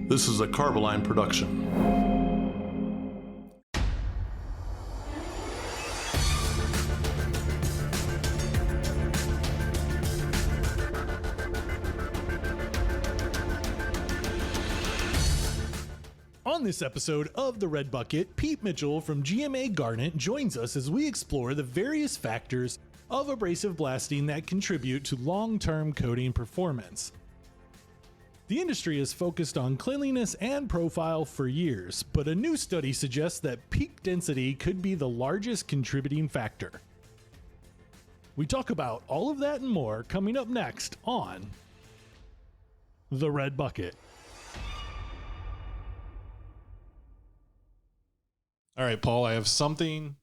This is a Carboline production. On this episode of The Red Bucket, Pete Mitchell from GMA Garnet joins us as we explore the various factors of abrasive blasting that contribute to long-term coating performance. The industry has focused on cleanliness and profile for years, but a new study suggests that peak density could be the largest contributing factor. We talk about all of that and more coming up next on The Red Bucket. All right, Paul, I have something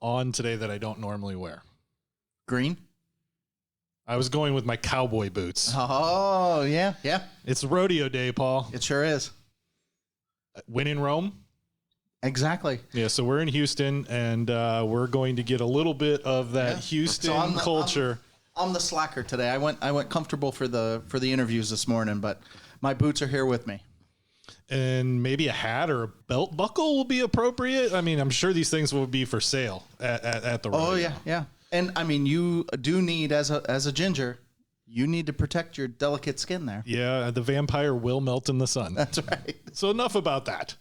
on today that I don't normally wear. Green? I was going with my cowboy boots. Oh, yeah. It's rodeo day, Paul. It sure is. When in Rome? Exactly. Yeah, so we're in Houston, and we're going to get a little bit of that Houston culture. I'm the slacker today. I went comfortable for the interviews this morning, but my boots are here with me. And maybe a hat or a belt buckle will be appropriate. I mean, I'm sure these things will be for sale at the rodeo. Oh, yeah. And, I mean, you do need, as a ginger, you need to protect your delicate skin there. Yeah, the vampire will melt in the sun. That's right. So enough about that.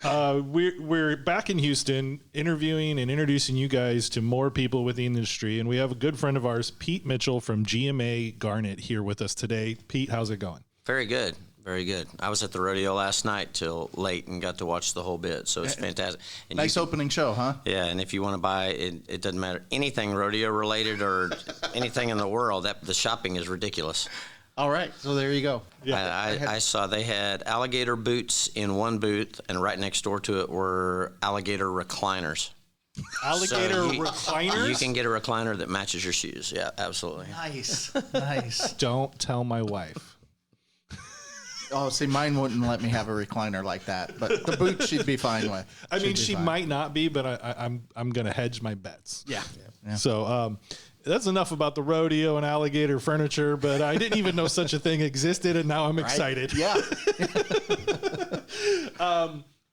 We're back in Houston interviewing and introducing you guys to more people within the industry. And we have a good friend of ours, Pete Mitchell from GMA Garnet, here with us today. Pete, how's it going? Very good. Very good. I was at the rodeo last night till late and got to watch the whole bit, so it's fantastic. And nice opening show, huh? Yeah, and if you want to buy it doesn't matter anything rodeo related or anything in the world. The shopping is ridiculous. All right, so there you go. Yeah, I saw they had alligator boots in one booth, and right next door to it were alligator recliners. Alligator recliners? You can get a recliner that matches your shoes. Yeah, absolutely. Nice. Don't tell my wife. Oh, see, mine wouldn't let me have a recliner like that, but the boot she'd be fine with. I mean, she might not be, but I'm going to hedge my bets. Yeah. So that's enough about the rodeo and alligator furniture, but I didn't even know such a thing existed, and now I'm excited. Yeah.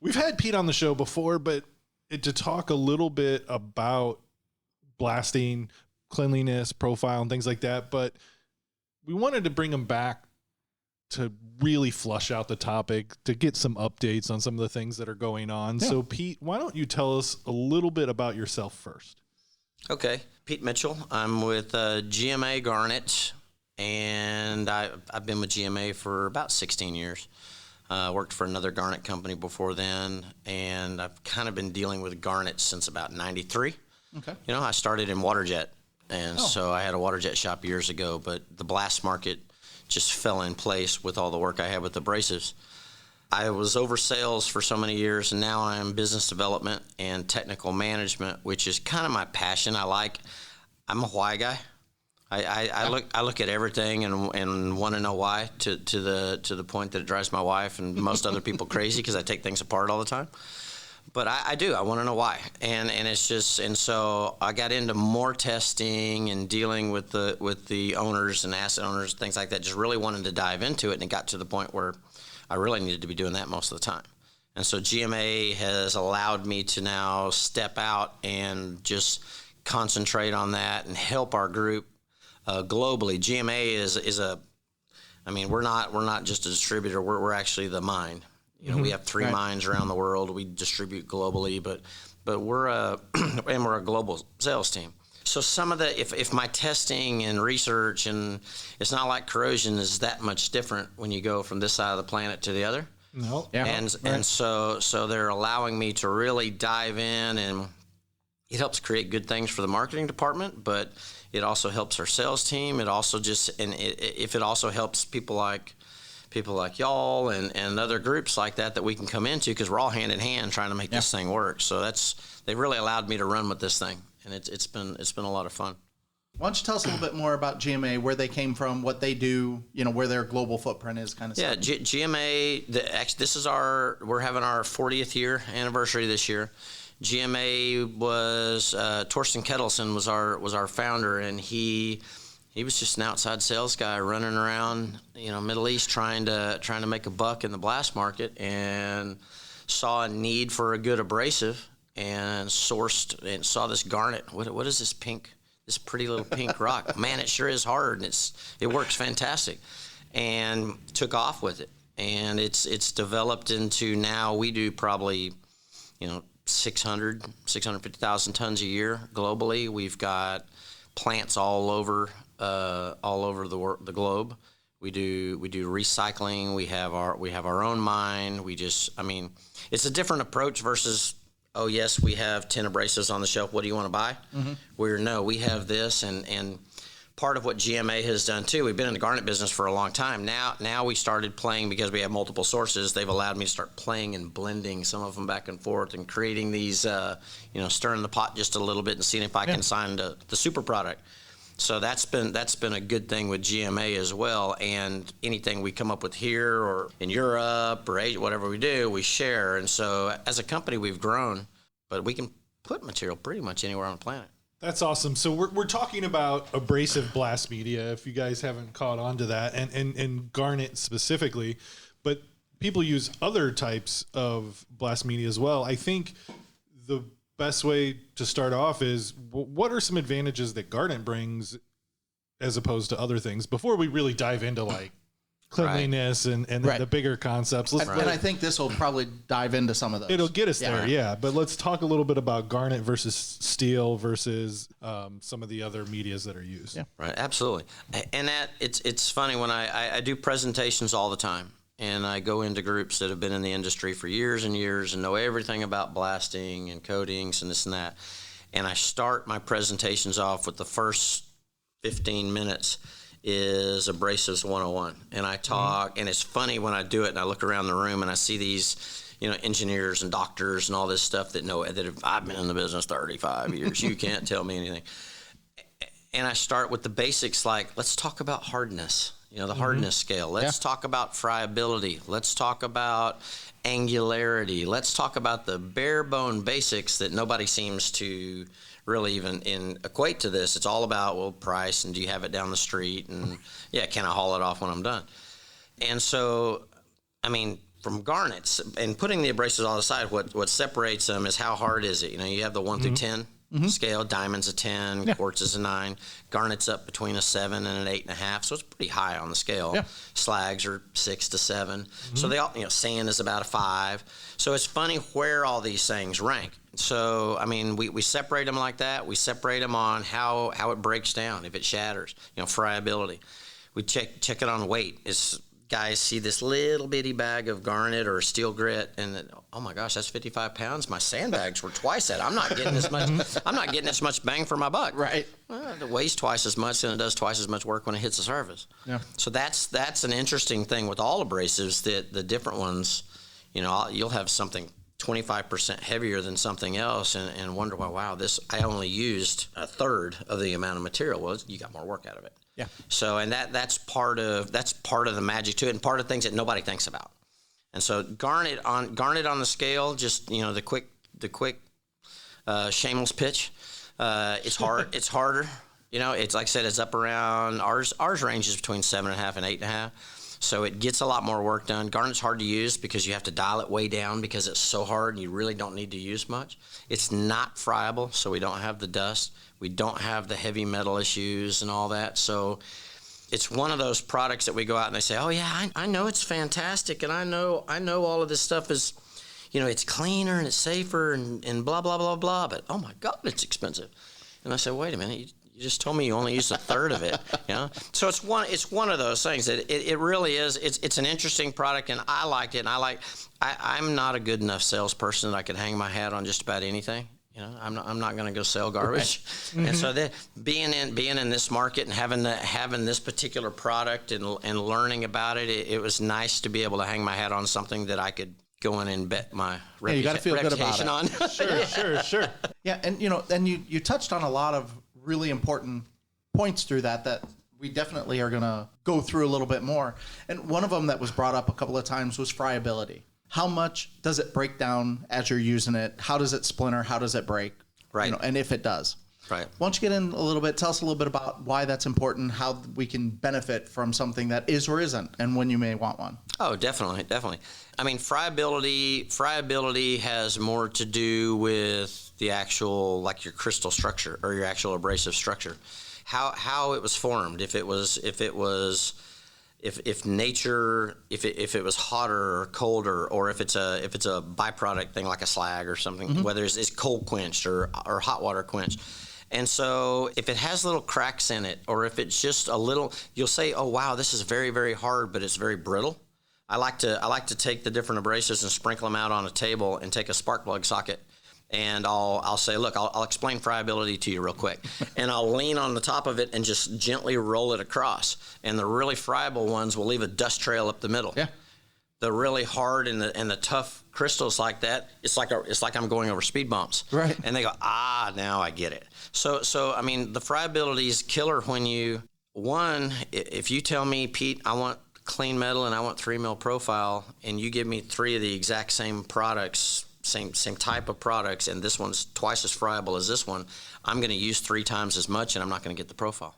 We've had Pete on the show before, but to talk a little bit about blasting, cleanliness, profile, and things like that, but we wanted to bring him back to really flush out the topic, to get some updates on some of the things that are going on. Yeah. So, Pete, why don't you tell us a little bit about yourself first? Okay. Pete Mitchell. I'm with GMA Garnet, and I've been with GMA for about 16 years. Worked for another garnet company before then, and I've kind of been dealing with garnet since about 93. Okay. You know, I started in water jet, and so I had a water jet shop years ago, but the blast market just fell in place with all the work I had with abrasives. I was over sales for so many years, and now I'm business development and technical management, which is kind of my passion. I'm a why guy. I look at everything and want to know why to the point that it drives my wife and most other people crazy because I take things apart all the time. But I do. I want to know why, and it's just, and so I got into more testing and dealing with the owners and asset owners, things like that. Just really wanted to dive into it, and it got to the point where I really needed to be doing that most of the time. And so GMA has allowed me to now step out and just concentrate on that and help our group globally. GMA is we're not just a distributor. We're actually the mine. You know, we have 3 mines around the world. We distribute globally, but we're a global sales team. So some of the, if my testing and research, and it's not like corrosion is that much different when you go from this side of the planet to the other. No. Yeah. And so they're allowing me to really dive in, and it helps create good things for the marketing department, but it also helps our sales team. It also if it also helps people like y'all and other groups like that we can come into, because we're all hand in hand trying to make this thing work. So they've really allowed me to run with this thing, and it's been a lot of fun. Why don't you tell us a little bit more about GMA, where they came from, what they do, where their global footprint is, kind of stuff. Yeah, GMA, we're having our 40th year anniversary this year. GMA was Torsten Kettleson was our founder, and he He was just an outside sales guy running around, Middle East trying to make a buck in the blast market, and saw a need for a good abrasive, and sourced and saw this garnet. What is this pink? This pretty little pink rock. Man, it sure is hard, and it works fantastic, and took off with it. And it's developed into, now we do probably 650,000 tons a year globally. We've got plants all over the globe. We do recycling. We have our own mine. It's a different approach versus, oh yes, we have 10 abrasives on the shelf. What do you want to buy? Mm-hmm. We have this, and part of what GMA has done too. We've been in the garnet business for a long time. Now we started playing, because we have multiple sources. They've allowed me to start playing and blending some of them back and forth, and creating these, stirring the pot just a little bit and seeing if I can sign the super product. So that's been a good thing with GMA as well. And anything we come up with here or in Europe or Asia, whatever we do, we share. And so as a company, we've grown, but we can put material pretty much anywhere on the planet. That's awesome. So we're talking about abrasive blast media, if you guys haven't caught on to that, and garnet specifically, but people use other types of blast media as well. I think the best way to start off is, what are some advantages that garnet brings as opposed to other things before we really dive into like cleanliness and the bigger concepts. And I think this will probably dive into some of those. It'll get us there, yeah. But let's talk a little bit about garnet versus steel versus some of the other medias that are used. Yeah. Right, absolutely. And that it's funny when I do presentations all the time, and I go into groups that have been in the industry for years and years and know everything about blasting and coatings and this and that. And I start my presentations off with the first 15 minutes is Abrasives 101. And I talk, and it's funny when I do it and I look around the room and I see these, engineers and doctors and all this stuff I've been in the business 35 years. You can't tell me anything. And I start with the basics, like, let's talk about hardness, the hardness scale. Let's talk about friability. Let's talk about angularity. Let's talk about the bare bone basics that nobody seems to really even equate to this. It's all about, price, and do you have it down the street, and can I haul it off when I'm done? And so, from garnets and putting the abrasives all aside, what separates them is how hard is it? You have the 1 through 10 scale. Diamond's a 10, quartz is a 9, garnet's up between a 7 and an 8.5, so it's pretty high on the scale. Slags are 6 to 7, so they all, sand is about a 5. So it's funny where all these things rank. So we separate them like that. We separate them on how it breaks down, if it shatters, friability. We check it on weight. Guys see this little bitty bag of garnet or steel grit, and oh my gosh, that's 55 pounds. My sandbags were twice that. I'm not getting as much. I'm not getting as much bang for my buck. Right. Well, it weighs twice as much, and it does twice as much work when it hits the surface. Yeah. So that's an interesting thing with all abrasives, that the different ones, you'll have something 25% heavier than something else, and wonder, wow, this I only used a third of the amount of material. Well, you got more work out of it. Yeah. So, and that's part of the magic to it, and part of things that nobody thinks about. And so garnet on the scale, just the quick shameless pitch. It's hard. It's harder. It's like I said, it's up around ours ranges between 7.5 and 8.5. So it gets a lot more work done. Garnet's hard to use because you have to dial it way down because it's so hard and you really don't need to use much. It's not friable, so we don't have the dust. We don't have the heavy metal issues and all that. So it's one of those products that we go out and they say, oh yeah, I know it's fantastic, and I know all of this stuff is, it's cleaner and it's safer and blah, blah, blah, blah, but oh my God, it's expensive. And I said, wait a minute, you just told me you only used a third of it, So it's one of those things that it really is. It's an interesting product, and I like it. And I'm not a good enough salesperson that I could hang my hat on just about anything. I'm not going to go sell garbage. Right. And so being in this market and having this particular product and learning about it, it was nice to be able to hang my hat on something that I could go in and bet my you got to feel good about it. On. Sure. Yeah, and you touched on a lot of really important points through that we definitely are going to go through a little bit more. And one of them that was brought up a couple of times was friability. How much does it break down as you're using it? How does it splinter? How does it break? Right. And if it does. Right. Why don't you get in a little bit, tell us a little bit about why that's important, how we can benefit from something that is or isn't, and when you may want one. Oh, definitely. I mean, friability has more to do with the actual, like your crystal structure or your actual abrasive structure, how it was formed. If it was hotter or colder, or if it's a byproduct thing like a slag or something, whether it's cold quenched or hot water quenched. And so if it has little cracks in it, or if it's just a little, you'll say, oh wow, this is very, very hard, but it's very brittle. I like to take the different abrasives and sprinkle them out on a table and take a spark plug socket, and I'll say, look, I'll explain friability to you real quick, and I'll lean on the top of it and just gently roll it across. And the really friable ones will leave a dust trail up the middle. Yeah. The really hard and the tough crystals like that, it's like I'm going over speed bumps. Right. And they go, now I get it. So I mean, the friability is killer when if you tell me, Pete, I want clean metal and I want 3 mil profile, and you give me 3 of the exact same products, same type of products, and this one's twice as friable as this one, I'm going to use 3 times as much, and I'm not going to get the profile.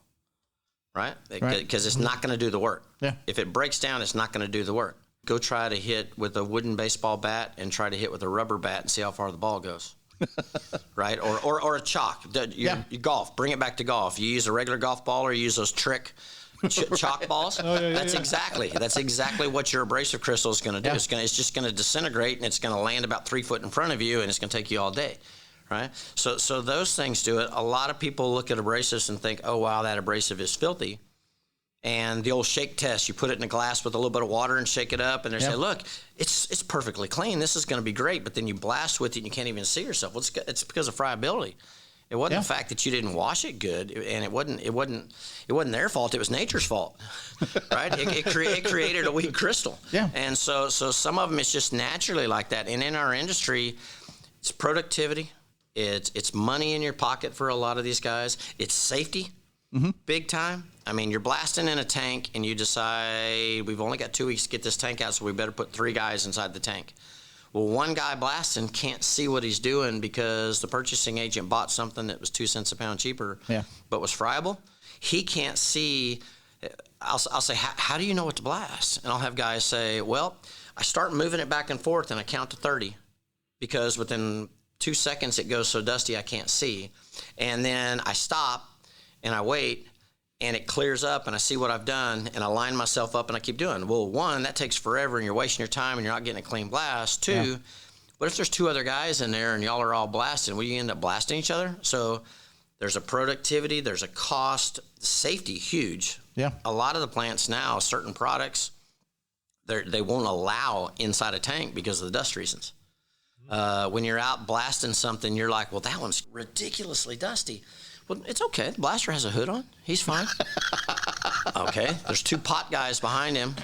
Right? Because it's not going to do the work. Yeah. If it breaks down, it's not going to do the work. Go try to hit with a wooden baseball bat and try to hit with a rubber bat and see how far the ball goes. Right? Or a chalk. You golf. Bring it back to golf. You use a regular golf ball or you use those trick chalk balls. That's exactly what your abrasive crystal is going to do. Yeah. It's just going to disintegrate, and it's going to land about 3 foot in front of you, and it's going to take you all day. Right? So those things do it. A lot of people look at abrasives and think, oh wow, that abrasive is filthy. And the old shake test, you put it in a glass with a little bit of water and shake it up, and they say, look, it's perfectly clean. This is going to be great. But then you blast with it and you can't even see yourself. Well, it's because of friability. It wasn't the fact that you didn't wash it good, and it wasn't their fault. It was nature's fault, right? It created a weak crystal. Yeah. And so some of them it's just naturally like that. And in our industry, it's productivity. It's money in your pocket for a lot of these guys. It's safety, big time. I mean, you're blasting in a tank, and you decide we've only got 2 weeks to get this tank out, so we better put 3 guys inside the tank. Well, one guy blasting can't see what he's doing because the purchasing agent bought something that was 2 cents a pound cheaper, but was friable. He can't see. I'll say, how do you know what to blast? And I'll have guys say, well, I start moving it back and forth, and I count to 30 because within 2 seconds it goes so dusty I can't see. And then I stop, and I wait, and it clears up, and I see what I've done, and I line myself up, and I keep doing. Well, 1, that takes forever, and you're wasting your time, and you're not getting a clean blast. 2, what if there's 2 other guys in there, and y'all are all blasting? Well, you end up blasting each other. So there's a productivity, there's a cost, safety, huge. Yeah. A lot of the plants now, certain products, they won't allow inside a tank because of the dust reasons. When you're out blasting something, you're like, well, that one's ridiculously dusty. Well, it's okay. The blaster has a hood on. He's fine. Okay. There's 2 pot guys behind him.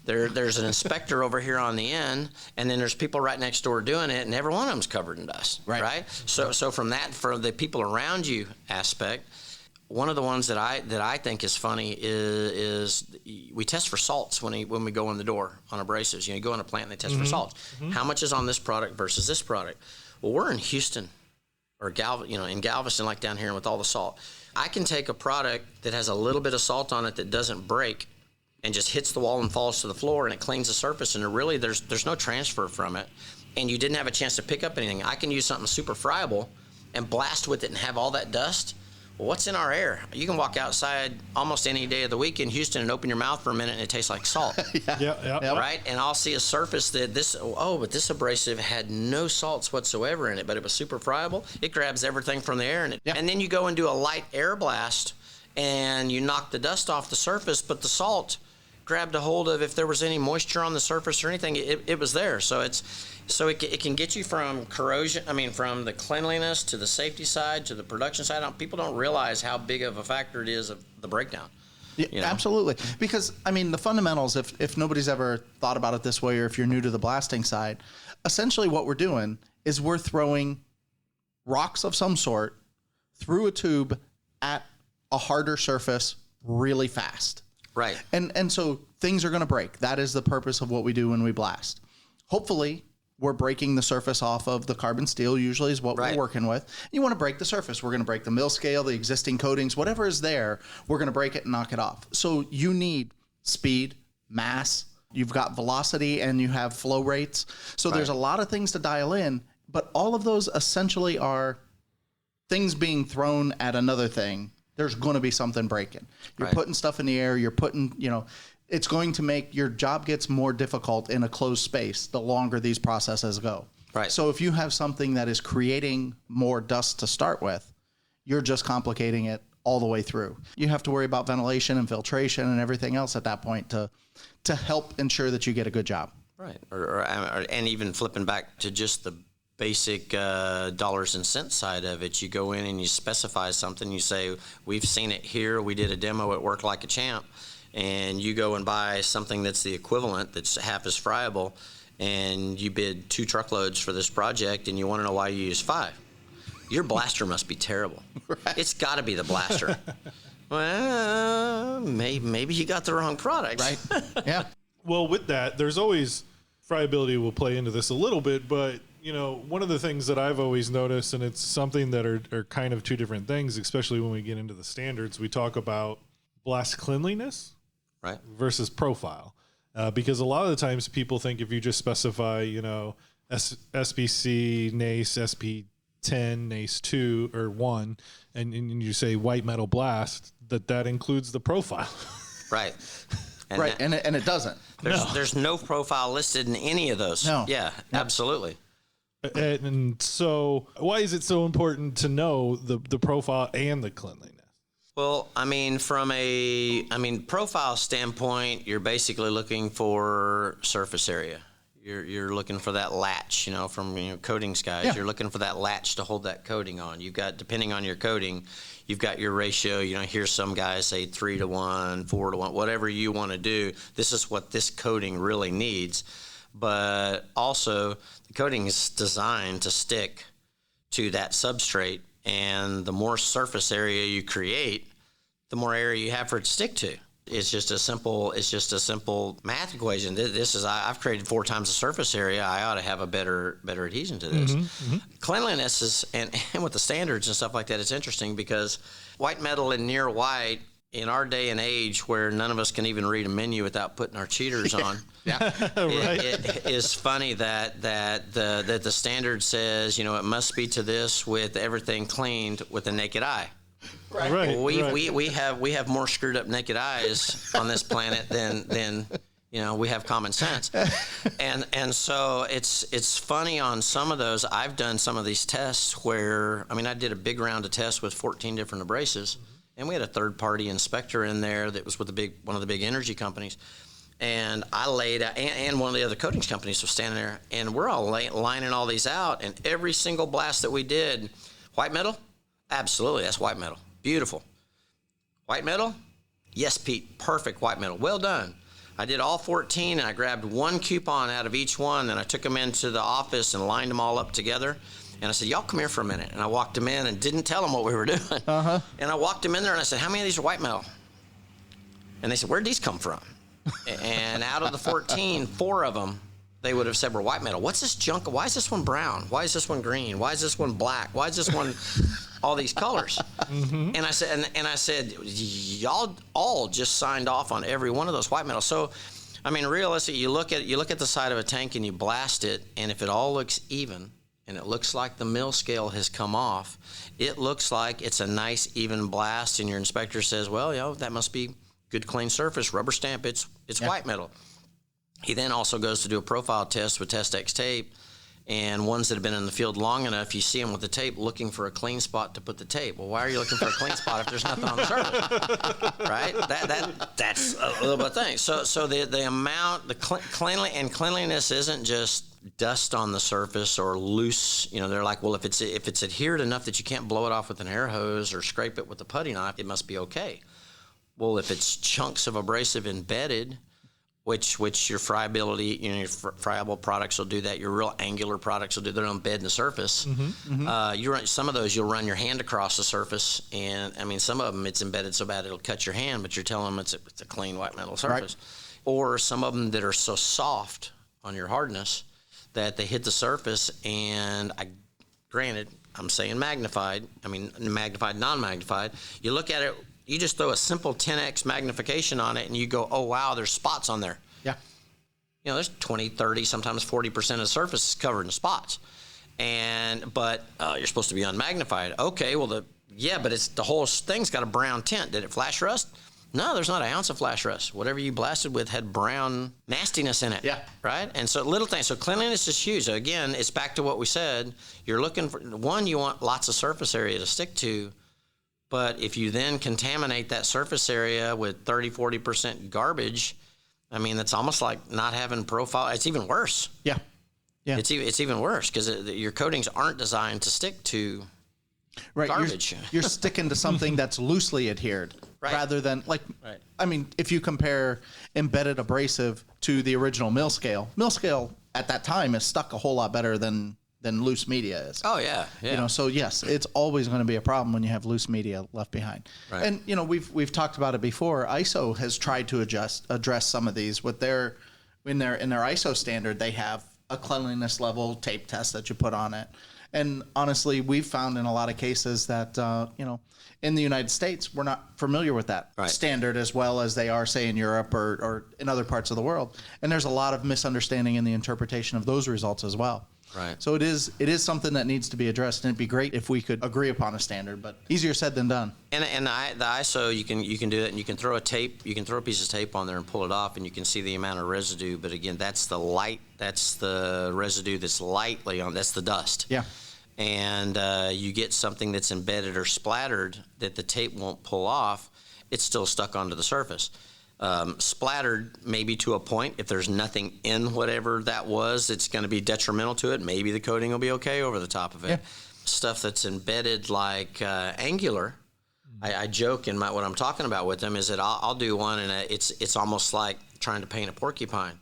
There's an inspector over here on the end, and then there's people right next door doing it, and every one of them's covered in dust. Right? So from that, for the people around you aspect, one of the ones that I think is funny is we test for salts when we go in the door on abrasives. You go in a plant and they test for salts. How much is on this product versus this product? Well, we're in Houston. Or in Galveston, like down here with all the salt. I can take a product that has a little bit of salt on it that doesn't break and just hits the wall and falls to the floor, and it cleans the surface, and there's no transfer from it, and you didn't have a chance to pick up anything. I can use something super friable and blast with it and have all that dust. Well, what's in our air? You can walk outside almost any day of the week in Houston and open your mouth for a minute and it tastes like salt. Right? And I'll see a surface that but this abrasive had no salts whatsoever in it, but it was super friable. It grabs everything from the air and then you go and do a light air blast and you knock the dust off the surface, but the salt grabbed a hold of if there was any moisture on the surface or anything, it was there. So it can get you from corrosion, from the cleanliness to the safety side to the production side. People don't realize how big of a factor it is of the breakdown. Yeah, absolutely. Because, the fundamentals, if nobody's ever thought about it this way, or if you're new to the blasting side, essentially what we're doing is we're throwing rocks of some sort through a tube at a harder surface really fast. Right. And so things are going to break. That is the purpose of what we do when we blast. Hopefully, we're breaking the surface off of the carbon steel usually is what we're working with. You want to break the surface. We're going to break the mill scale, the existing coatings, whatever is there, we're going to break it and knock it off. So you need speed, mass, you've got velocity, and you have flow rates. So there's a lot of things to dial in, but all of those essentially are things being thrown at another thing. There's going to be something breaking. You're putting stuff in the air. You're putting, it's going to make your job gets more difficult in a closed space the longer these processes go. Right. So if you have something that is creating more dust to start with, you're just complicating it all the way through. You have to worry about ventilation and filtration and everything else at that point to help ensure that you get a good job. Right. And even flipping back to just the basic dollars and cents side of it, you go in and you specify something. You say, we've seen it here. We did a demo. It worked like a champ. And you go and buy something that's the equivalent, that's half as friable, and you bid 2 truckloads for this project, and you want to know why you use 5. Your blaster must be terrible. Right. It's got to be the blaster. Well, maybe you got the wrong product. Right. Yeah. Well, with that, there's always friability will play into this a little bit, but one of the things that I've always noticed, and it's something that are kind of two different things, especially when we get into the standards, we talk about blast cleanliness versus profile. Because a lot of the times people think if you just specify, SBC, NACE, SP10, NACE 2 or 1, and you say white metal blast, that includes the profile. Right. And and it doesn't. There's no profile listed in any of those. No. Yeah, absolutely. And so why is it so important to know the profile and the cleanliness? Well, from a profile standpoint, you're basically looking for surface area. You're looking for that latch, from coatings guys. Yeah. You're looking for that latch to hold that coating on. You've got, depending on your coating, you've got your ratio. Here's some guys say 3-to-1, 4-to-1, whatever you want to do. This is what this coating really needs. But also, the coating is designed to stick to that substrate. And the more surface area you create, the more area you have for it to stick to. It's just a simple math equation. I've created 4 times the surface area. I ought to have a better adhesion to this. Mm-hmm. Cleanliness is, and with the standards and stuff like that, it's interesting because white metal and near white, in our day and age where none of us can even read a menu without putting our cheaters on, it is funny that the standard says, it must be to this with everything cleaned with the naked eye. Right. We have more screwed up naked eyes on this planet than we have common sense. And so it's funny on some of those. I've done some of these tests where, I did a big round of tests with 14 different abrasives. And we had a third-party inspector in there that was with one of the big energy companies. And I laid out, and one of the other coatings companies was standing there, and we're all lining all these out. And every single blast that we did, white metal, absolutely, that's white metal, beautiful. White metal, yes, Pete, perfect white metal, well done. I did all 14, and I grabbed one coupon out of each one, and I took them into the office and lined them all up together. And I said, y'all come here for a minute. And I walked them in and didn't tell them what we were doing. Uh-huh. And I walked them in there and I said, how many of these are white metal? And they said, where'd these come from? And out of the 14, 4 of them, they would have said were white metal. What's this junk? Why is this one brown? Why is this one green? Why is this one black? Why is this one all these colors? Mm-hmm. And I said, y'all all just signed off on every one of those white metals. So, realistically, you look at the side of a tank and you blast it, and if it all looks even, and it looks like the mill scale has come off, it looks like it's a nice even blast, and your inspector says, well, that must be good clean surface, rubber stamp, it's white metal. He then also goes to do a profile test with Test-X tape, and ones that have been in the field long enough, you see them with the tape looking for a clean spot to put the tape. Well, why are you looking for a clean spot if there's nothing on the surface? Right? That's a little bit of thing. So the amount, cleanliness isn't just dust on the surface or loose. They're like, well, if it's adhered enough that you can't blow it off with an air hose or scrape it with a putty knife, it must be okay. Well, if it's chunks of abrasive embedded, which your friability, your friable products will do that. Your real angular products will do. They'll embed in the surface. Mm-hmm, mm-hmm. You run some of those. You'll run your hand across the surface, and some of them it's embedded so bad it'll cut your hand. But you're telling them it's a clean white metal surface. Right. Or some of them that are so soft on your hardness that they hit the surface, and granted, I'm saying magnified. I mean, magnified, non-magnified. You look at it, you just throw a simple 10x magnification on it, and you go, oh, wow, there's spots on there. Yeah. You know, there's 20, 30, sometimes 40% of the surface is covered in spots. But you're supposed to be unmagnified. Okay, well, but it's the whole thing's got a brown tint. Did it flash rust? No, there's not an ounce of flash rust. Whatever you blasted with had brown nastiness in it. Yeah. Right? And so little things. So cleanliness is huge. So again, it's back to what we said. You're looking for, one, you want lots of surface area to stick to. But if you then contaminate that surface area with 30, 40% garbage, I mean, it's almost like not having profile. It's even worse. Yeah. Yeah. It's even worse because your coatings aren't designed to stick to garbage. You're sticking to something that's loosely adhered rather than I mean, if you compare embedded abrasive to the original mill scale at that time is stuck a whole lot better than loose media is. Oh yeah. You know, so yes, it's always going to be a problem when you have loose media left behind. Right. And you know, we've talked about it before. ISO has tried to address some of these with in their ISO standard. They have a cleanliness level tape test that you put on it. And honestly, we've found in a lot of cases that, you know, in the United States, we're not familiar with that standard as well as they are, say, in Europe or in other parts of the world. And there's a lot of misunderstanding in the interpretation of those results as well. Right. So it is something that needs to be addressed, and it'd be great if we could agree upon a standard, but easier said than done. And the ISO, you can do it, and you can throw a piece of tape on there and pull it off, and you can see the amount of residue. But again, that's the residue that's lightly on. That's the dust. Yeah. And you get something that's embedded or splattered that the tape won't pull off. It's still stuck onto the surface. Splattered maybe to a point. If there's nothing in whatever that was, it's going to be detrimental to it. Maybe the coating will be okay over the top of it. Yeah. Stuff that's embedded like angular. I joke in what I'm talking about with them is that I'll do one and it's almost like trying to paint a porcupine.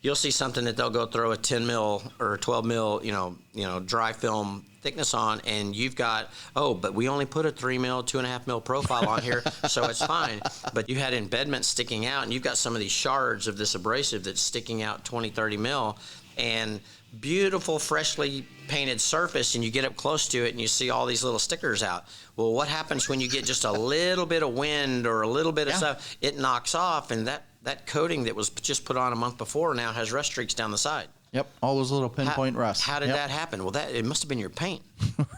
You'll see something that they'll go throw a 10 mil or 12 mil, you know, dry film thickness on, and you've got, but we only put a 3 mil, 2.5 mil profile on here, so it's fine. But you had embedment sticking out, and you've got some of these shards of this abrasive that's sticking out 20, 30 mil, and beautiful, freshly painted surface, and you get up close to it, and you see all these little stickers out. Well, what happens when you get just a little bit of wind or a little bit of stuff? It knocks off, and that coating that was just put on a month before now has rust streaks down the side. Yep, all those little pinpoint rust. How did that happen? Well, it must have been your paint.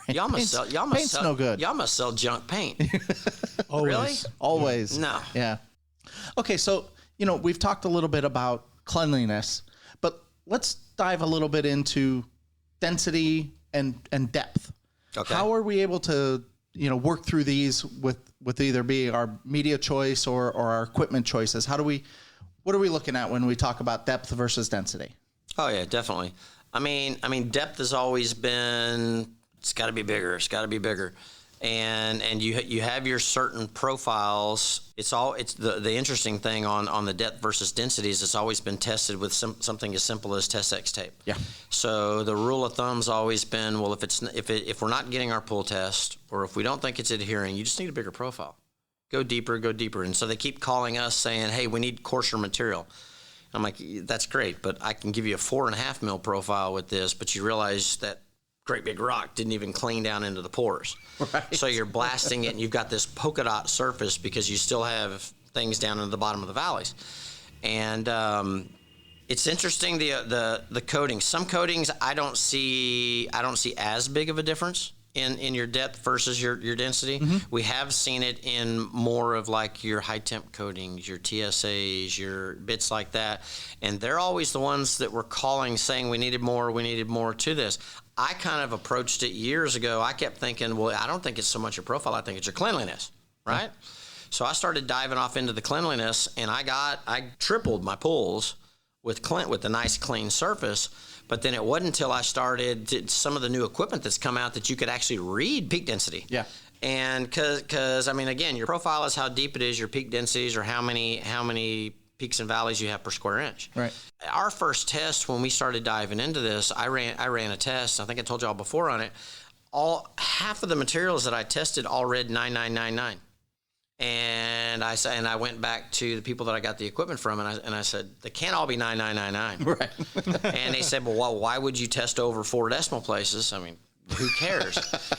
Y'all must paint's sell no good. Y'all must sell junk paint. Always. Really? Always. No. Yeah. Okay, so, you know, we've talked a little bit about cleanliness, but let's dive a little bit into density and depth. Okay. How are we able to, you know, work through these with either be our media choice or our equipment choices? What are we looking at when we talk about depth versus density? Oh yeah, definitely. I mean, depth has always been. It's got to be bigger. It's got to be bigger, and you have your certain profiles. It's the interesting thing on the depth versus density is it's always been tested with something as simple as Test-X tape. Yeah. So the rule of thumb's always been, well, if we're not getting our pull test, or if we don't think it's adhering, you just need a bigger profile. Go deeper. And so they keep calling us saying, hey, we need coarser material. I'm like, that's great, but I can give you a 4.5 mil profile with this, but you realize that great big rock didn't even clean down into the pores. Right. So you're blasting it, and you've got this polka dot surface because you still have things down in the bottom of the valleys. And it's interesting the coating. Some coatings I don't see as big of a difference in your depth versus your density. Mm-hmm. We have seen it in more of like your high temp coatings, your TSAs, your bits like that. And they're always the ones that were calling saying we needed more to this. I kind of approached it years ago. I kept thinking, well, I don't think it's so much your profile, I think it's your cleanliness, right? Mm-hmm. So I started diving off into the cleanliness, and I tripled my pulls with the nice clean surface. But then it wasn't until I started some of the new equipment that's come out that you could actually read peak density. Yeah. And because I mean, again, your profile is how deep it is, your peak densities, or how many peaks and valleys you have per square inch. Right. Our first test when we started diving into this, I ran a test. I think I told y'all before on it. Half of the materials that I tested all read 9999. And I went back to the people that I got the equipment from, and I said, they can't all be 9999. Right. And they said, well, why would you test over 4 decimal places? I mean, who cares?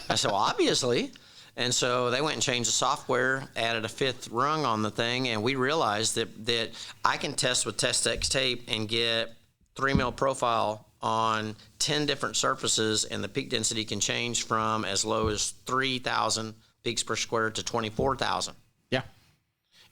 I said, well, obviously. And so they went and changed the software, added a 5th rung on the thing, and we realized that I can test with Test-X tape and get 3 mil profile on 10 different surfaces, and the peak density can change from as low as 3,000 peaks per square to 24,000. Yeah.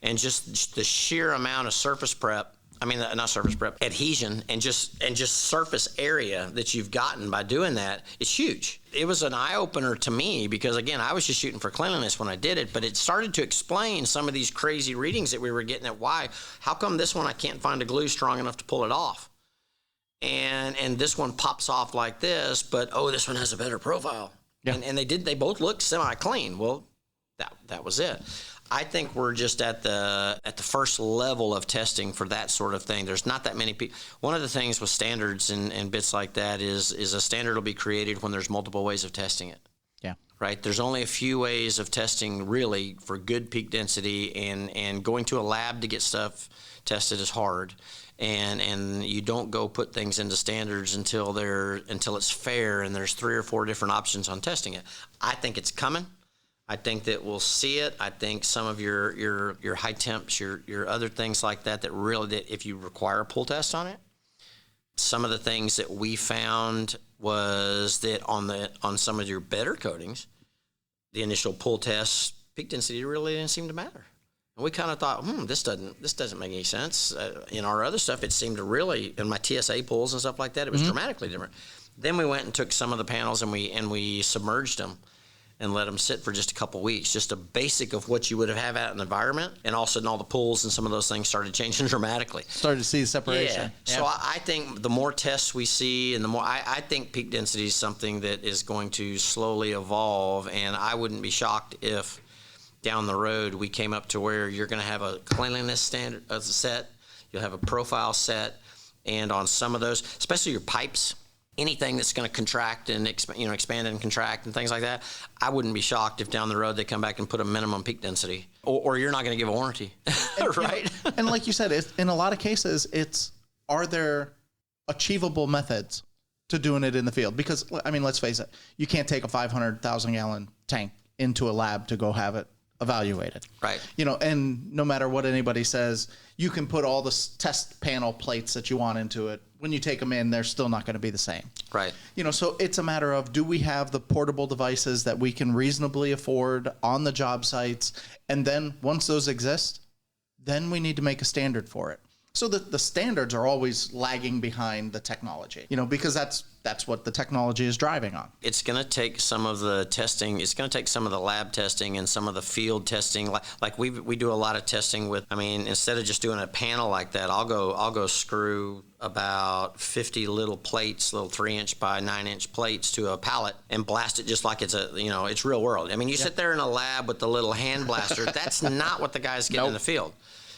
And just the sheer amount of surface prep, I mean, not surface prep, adhesion and just surface area that you've gotten by doing that is huge. It was an eye-opener to me because, again, I was just shooting for cleanliness when I did it, but it started to explain some of these crazy readings that we were getting at how come this one I can't find a glue strong enough to pull it off? And this one pops off like this, but, this one has a better profile. Yeah. And they both look semi-clean. Well, that was it. I think we're just at the first level of testing for that sort of thing. There's not that many people. One of the things with standards and bits like that is a standard will be created when there's multiple ways of testing it. Yeah. Right? There's only a few ways of testing really for good peak density, and going to a lab to get stuff tested is hard. And you don't go put things into standards until it's fair and there's 3 or 4 different options on testing it. I think it's coming. I think that we'll see it. I think some of your high temps, your other things like that really, that if you require a pull test on it, some of the things that we found was that on some of your better coatings, the initial pull test peak density really didn't seem to matter. And we kind of thought, this doesn't make any sense. In our other stuff, it seemed to really, in my TSA pulls and stuff like that, it was dramatically different. Then we went and took some of the panels and we submerged them and let them sit for just a couple weeks, just a basic of what you would have out in the environment. And all of a sudden, all the pulls and some of those things started changing dramatically. Started to see the separation. Yeah. So I think the more tests we see and the more, I think peak density is something that is going to slowly evolve. And I wouldn't be shocked if down the road we came up to where you're going to have a cleanliness standard set, you'll have a profile set, and on some of those, especially your pipes, anything that's going to contract and expand and contract and things like that, I wouldn't be shocked if down the road they come back and put a minimum peak density, or you're not going to give a warranty, right? And like you said, in a lot of cases, are there achievable methods to doing it in the field? Because, I mean, let's face it, you can't take a 500,000 gallon tank into a lab to go have it evaluated. Right. And no matter what anybody says, you can put all the test panel plates that you want into it. When you take them in, they're still not going to be the same. Right. So it's a matter of, do we have the portable devices that we can reasonably afford on the job sites? And then once those exist, then we need to make a standard for it. So the standards are always lagging behind the technology, because that's what the technology is driving on. It's going to take some of the testing. It's going to take some of the lab testing and some of the field testing. Like we do a lot of testing with. I mean, instead of just doing a panel like that, I'll go screw about 50 little plates, little 3-inch by 9-inch plates to a pallet and blast it just like it's it's real world. I mean, you sit there in a lab with the little hand blaster. That's not what the guys get in the field.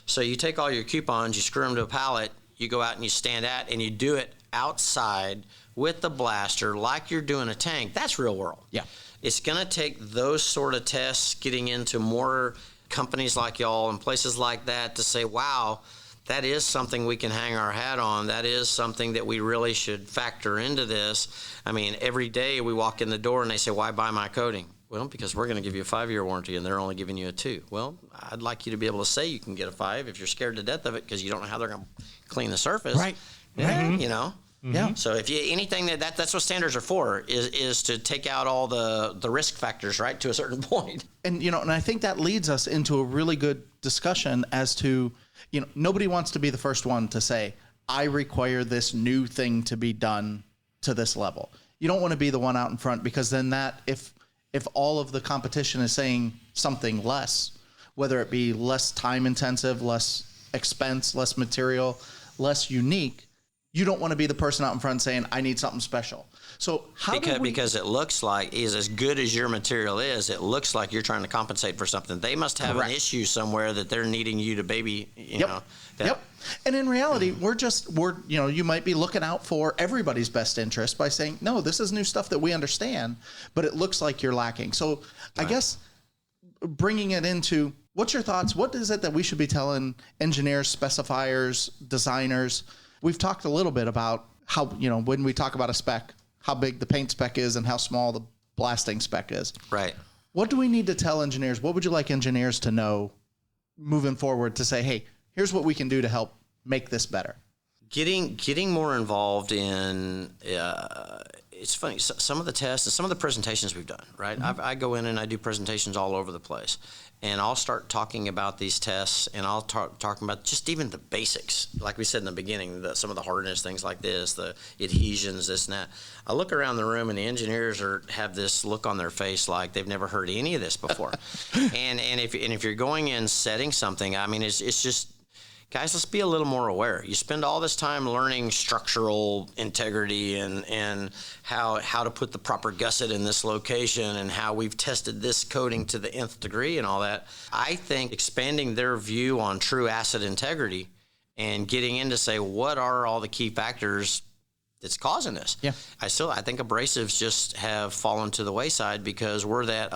So you take all your coupons, you screw them to a pallet, you go out and you stand at, and you do it outside with the blaster like you're doing a tank. That's real world. Yeah. It's going to take those sort of tests, getting into more companies like y'all and places like that to say, wow, that is something we can hang our hat on. That is something that we really should factor into this. I mean, every day we walk in the door and they say, why buy my coating? Well, because we're going to give you a 5-year warranty and they're only giving you a 2. Well, I'd like you to be able to say you can get a 5 if you're scared to death of it because you don't know how they're going to clean the surface. Right. Yeah. Yeah. So if you anything that's what standards are for is to take out all the risk factors, right, to a certain point. And and I think that leads us into a really good discussion as to nobody wants to be the first one to say, I require this new thing to be done to this level. You don't want to be the one out in front, because then if all of the competition is saying something less, whether it be less time intensive, less expense, less material, less unique, you don't want to be the person out in front saying, I need something special. So because it looks like, is as good as your material is, it looks like you're trying to compensate for something. They must have an issue somewhere that they're needing you to baby, know. Yep. And in reality, we're you might be looking out for everybody's best interest by saying, no, this is new stuff that we understand, but it looks like you're lacking. So I guess bringing it into What's your thoughts? What is it that we should be telling engineers, specifiers, designers? We've talked a little bit about how, when we talk about a spec, how big the paint spec is and how small the blasting spec is. Right. What do we need to tell engineers? What would you like engineers to know moving forward to say, hey, here's what we can do to help make this better? Getting more involved in, it's funny, some of the tests and some of the presentations we've done, right? Mm-hmm. I go in and I do presentations all over the place. And I'll start talking about these tests, and I'll talking about just even the basics. Like we said in the beginning, some of the hardness, things like this, the adhesions, this and that. I look around the room, and the engineers have this look on their face like they've never heard any of this before. and if you're going in setting something, I mean, it's just, guys, let's be a little more aware. You spend all this time learning structural integrity and how to put the proper gusset in this location and how we've tested this coating to the nth degree and all that. I think expanding their view on true asset integrity and getting in to say, what are all the key factors that's causing this? Yeah. I think abrasives just have fallen to the wayside because we're that,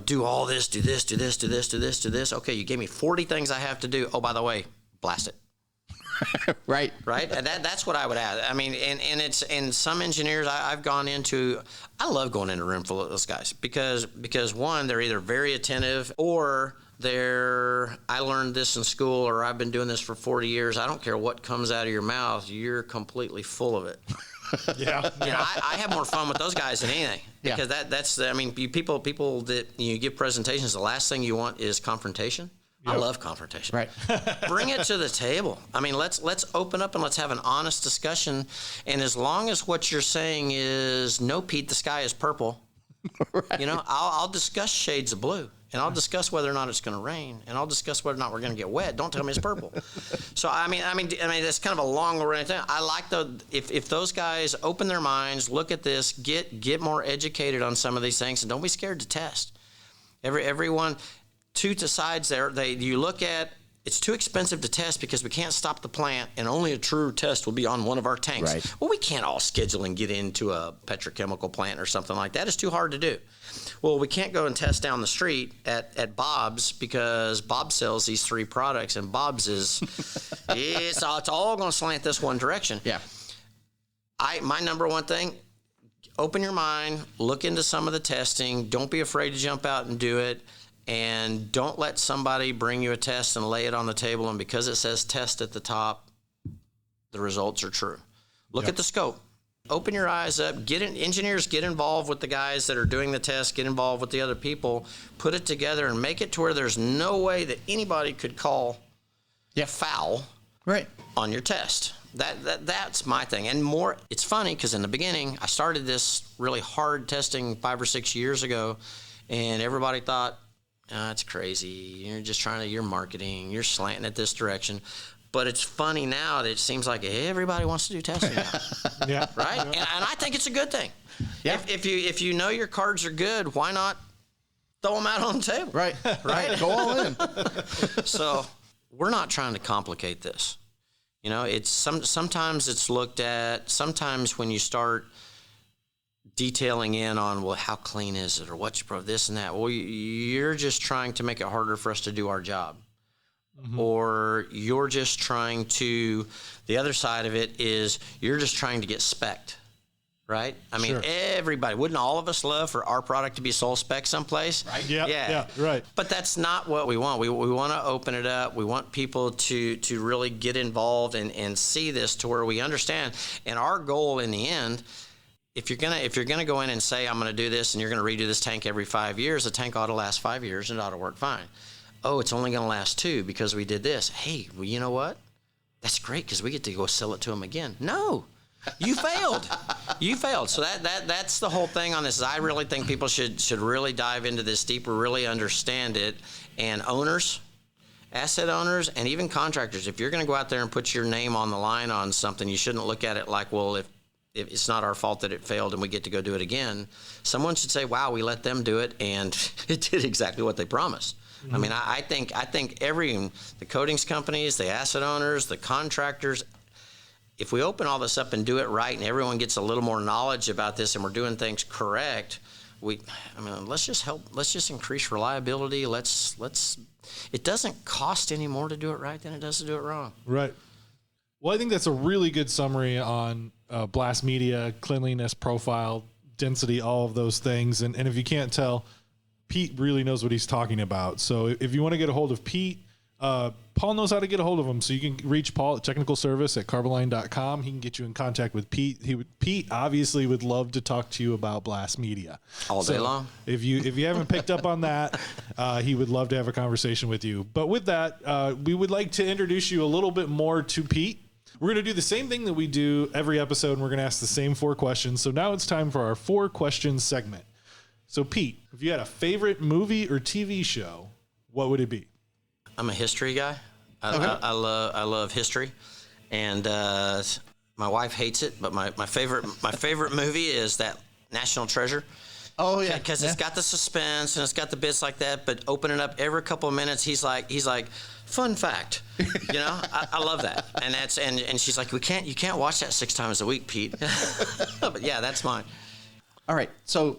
do all this, do this, do this, do this, do this, do this. Okay, you gave me 40 things I have to do. Oh, by the way, blast it. Right. And that's what I would add. I mean, and some engineers I've gone into, I love going in a room full of those guys because one, they're either very attentive or I learned this in school or I've been doing this for 40 years. I don't care what comes out of your mouth. You're completely full of it. Yeah. I have more fun with those guys than anything because that's people that you give presentations, the last thing you want is confrontation. Yep. I love confrontation. Right. Bring it to the table. I mean, let's open up and let's have an honest discussion. And as long as what you're saying is, no, Pete, the sky is purple. Right. I'll discuss shades of blue. And I'll discuss whether or not it's going to rain, and I'll discuss whether or not we're going to get wet. Don't tell me it's purple. So I mean, that's kind of a long-running thing. I like if those guys open their minds, look at this, get more educated on some of these things, and don't be scared to test. Everyone, two sides there. You look at. It's too expensive to test because we can't stop the plant, and only a true test will be on one of our tanks. Right. Well, we can't all schedule and get into a petrochemical plant or something like that. It's too hard to do. Well, we can't go and test down the street at Bob's because Bob sells these 3 products, and Bob's it's all going to slant this one direction. Yeah. My number one thing, open your mind, look into some of the testing. Don't be afraid to jump out and do it. And don't let somebody bring you a test and lay it on the table, and because it says test at the top, the results are true. Look at the scope. Open your eyes up. Engineers, get involved with the guys that are doing the test. Get involved with the other people. Put it together and make it to where there's no way that anybody could call foul on your test. That's my thing. And more, it's funny because in the beginning, I started this really hard testing 5 or 6 years ago, and everybody thought, it's crazy. You're just you're marketing. You're slanting it this direction. But it's funny now that it seems like everybody wants to do testing now. Yeah. Right? And I think it's a good thing. Yeah. If you know your cards are good, why not throw them out on the table? Right. Go all in. So we're not trying to complicate this. It's sometimes it's looked at, sometimes when you start detailing in on, well, how clean is it or what you this and that. Well, you're just trying to make it harder for us to do our job. Mm-hmm. Or you're just trying to, the other side of it is you're just trying to get spec'd, right? I mean, everybody, wouldn't all of us love for our product to be sole spec someplace? Right. Yeah, right. But that's not what we want. We want to open it up. We want people to really get involved and see this to where we understand. And our goal in the end, if you're gonna go in and say, I'm gonna do this and you're gonna redo this tank every 5 years, the tank ought to last 5 years and it ought to work fine. Oh, it's only gonna last 2 because we did this. Hey, well, you know what? That's great because we get to go sell it to them again. No, you failed. You failed. So that's the whole thing on this. Is I really think people should really dive into this deeper, really understand it. And owners, asset owners, and even contractors, if you're gonna go out there and put your name on the line on something, you shouldn't look at it like, well, if it's not our fault that it failed and we get to go do it again. Someone should say, wow, we let them do it and it did exactly what they promised. Mm-hmm. I mean, I think the coatings companies, the asset owners, the contractors, if we open all this up and do it right and everyone gets a little more knowledge about this and we're doing things correct, let's just increase reliability. It doesn't cost any more to do it right than it does to do it wrong. Right. Well, I think that's a really good summary on blast media, cleanliness, profile, density, all of those things. And if you can't tell, Pete really knows what he's talking about. So if you want to get a hold of Pete, Paul knows how to get a hold of him. So you can reach Paul at technical service at carboline.com. He can get you in contact with Pete. Pete obviously would love to talk to you about blast media all day long. If you haven't picked up on that, he would love to have a conversation with you. But with that, we would like to introduce you a little bit more to Pete. We're going to do the same thing that we do every episode, and we're going to ask the same 4 questions. So now it's time for our 4 questions segment. So Pete, if you had a favorite movie or TV show, what would it be? I'm a history guy. I love history, and my wife hates it. But my favorite movie is that National Treasure. Oh yeah, because it's got the suspense and it's got the bits like that. But opening up every couple of minutes, he's like, fun fact, I love that. And she's like, you can't watch that 6 times a week, Pete. But yeah, that's mine. All right. So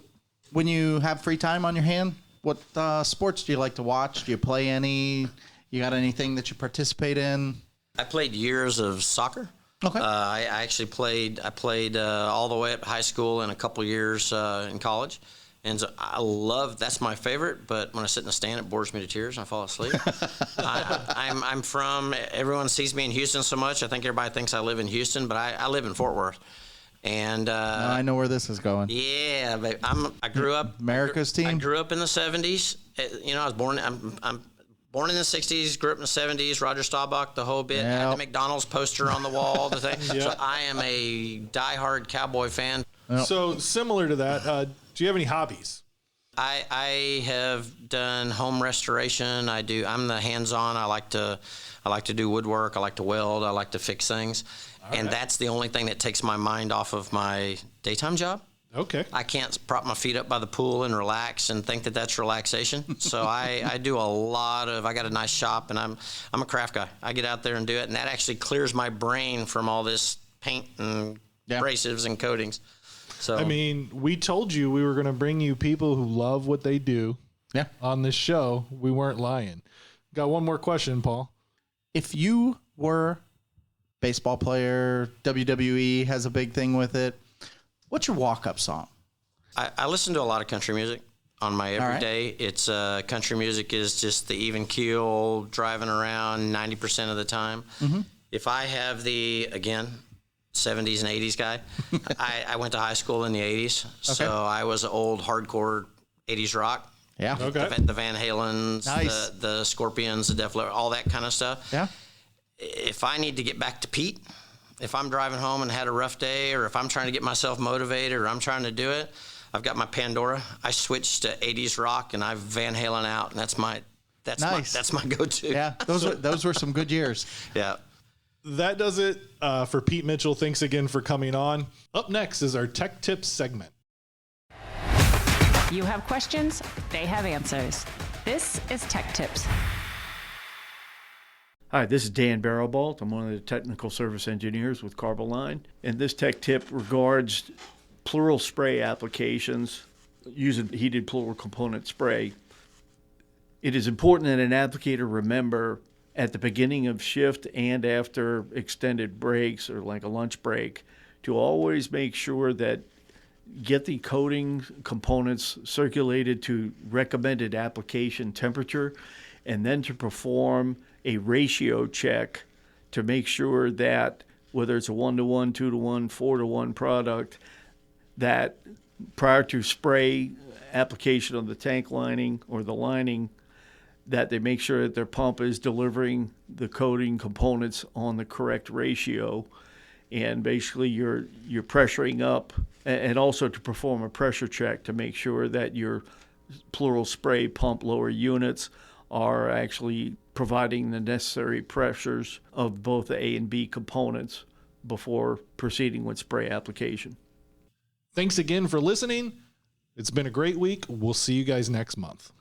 when you have free time on your hand, what sports do you like to watch? Do you play any? You got anything that you participate in? I played years of soccer. Okay. I actually played all the way up high school and a couple years in college. And so that's my favorite, but when I sit in the stand, it bores me to tears and I fall asleep. I'm from, everyone sees me in Houston so much, I think everybody thinks I live in Houston, but I live in Fort Worth. And I know where this is going. Yeah, but I grew up America's team. I grew up in the 70s. I was born. I'm born in the 60s. Grew up in the 70s. Roger Staubach, the whole bit. Had the McDonald's poster on the wall. The thing. Yep. So I am a diehard Cowboy fan. Yep. So similar to that, do you have any hobbies? I have done home restoration. I'm the hands-on. I like to do woodwork. I like to weld. I like to fix things. And that's the only thing that takes my mind off of my daytime job. Okay. I can't prop my feet up by the pool and relax and think that that's relaxation. So I do a lot of, I got a nice shop and I'm a craft guy. I get out there and do it. And that actually clears my brain from all this paint and abrasives and coatings. So I mean, we told you we were going to bring you people who love what they do on this show. We weren't lying. Got one more question, Paul. If you were baseball player, WWE has a big thing with it. What's your walk-up song? I listen to a lot of country music on my everyday. It's country music is just the even keel driving around 90% of the time. Mm-hmm. If I have the, again, 70s and 80s guy, I went to high school in the 80s, so I was old hardcore 80s rock. Yeah. Okay. The Van Halens, the Scorpions, the Def Leppard, all that kind of stuff. Yeah. If I need to get back to Pete, if I'm driving home and had a rough day, or if I'm trying to get myself motivated, or I'm trying to do it, I've got my Pandora. I switched to 80s rock, and I've Van Halen out, and that's my go-to. Yeah, those were some good years. Yeah. That does it for Pete Mitchell. Thanks again for coming on. Up next is our Tech Tips segment. You have questions, they have answers. This is Tech Tips. Hi, this is Dan Barrowbolt. I'm one of the technical service engineers with Carboline. And this tech tip regards plural spray applications using heated plural component spray. It is important that an applicator remember at the beginning of shift and after extended breaks or like a lunch break to always make sure that get the coating components circulated to recommended application temperature, and then to perform a ratio check to make sure that whether it's a 1-to-1, 2-to-1, 4-to-1 product, that prior to spray application of the tank lining or the lining, that they make sure that their pump is delivering the coating components on the correct ratio. And basically you're pressuring up, and also to perform a pressure check to make sure that your plural spray pump lower units are actually providing the necessary pressures of both the A and B components before proceeding with spray application. Thanks again for listening. It's been a great week. We'll see you guys next month.